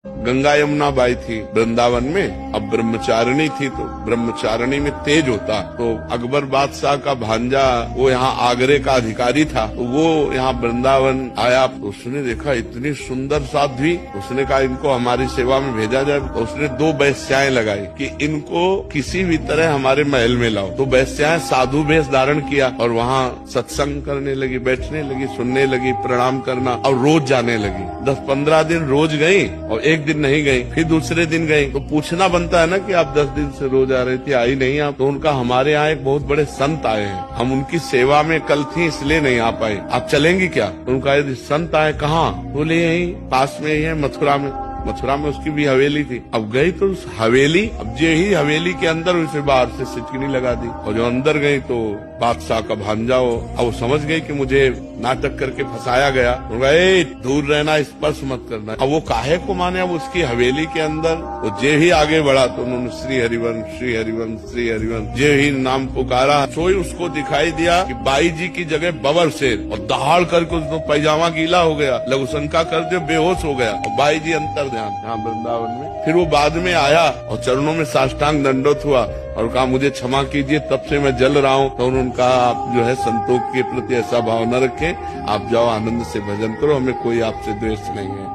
Ganga Yamuna by थी वृंदावन में, अब ब्रह्मचारिणी थी, तो ब्रह्मचारिणी में तेज होता, तो अकबर बादशाह का भांजा वो यहाँ आगरे का अधिकारी था, तो वो यहाँ वृंदावन आया, तो उसने देखा इतनी सुंदर साध्वी, उसने कहा इनको हमारी सेवा में भेजा जाए। तो उसने 2 वेश्याएं लगाई कि इनको किसी भी तरह हमारे महल में लाओ। तो वेश्याएं साधु वेश धारण किया और वहाँ सत्संग करने लगी, बैठने लगी, सुनने लगी, प्रणाम करना, और रोज जाने लगी। 10-15 दिन रोज गई और एक दिन नहीं गई, फिर दूसरे दिन गई। तो पूछना बनता है ना कि आप 10 दिन से रोज आ रही थी, आई नहीं आप। तो उनका हमारे यहाँ एक बहुत बड़े संत आए हैं, हम उनकी सेवा में कल थी इसलिए नहीं आ पाई, आप चलेंगी क्या? तो उनका संत आए, कहाँ? बोले यही पास में ही है, मथुरा में। मथुरा में उसकी भी हवेली थी। अब गई तो उस हवेली, अब जे ही हवेली के अंदर उसे बाहर से सिटकिनी लगा दी, और जो अंदर गई तो बादशाह का भांजा हो। अब वो समझ गई कि मुझे नाटक करके फंसाया गया, दूर रहना, स्पर्श मत करना। अब वो काहे को माने, अब उसकी हवेली के अंदर वो जे ही आगे बढ़ा तो उन्होंने श्री हरिवंश, श्री हरिवंश, श्री हरिवंश जे ही नाम पुकारा। सोई उसको दिखाई दिया कि बाई जी की जगह बबर शेर, और दहाड़ करके उसको पैजामा गीला हो गया, लघु शंका करते बेहोश हो गया, और बाई जी अंतर ध्यान यहाँ वृंदावन में। फिर वो बाद में आया और चरणों में साष्टांग दंडोत हुआ और कहा मुझे क्षमा कीजिए, तब से मैं जल रहा हूँ। तो उन्होंने कहा आप जो है संतों के प्रति ऐसा भाव न रखें, आप जाओ आनंद से भजन करो, हमें कोई आपसे द्वेष नहीं है।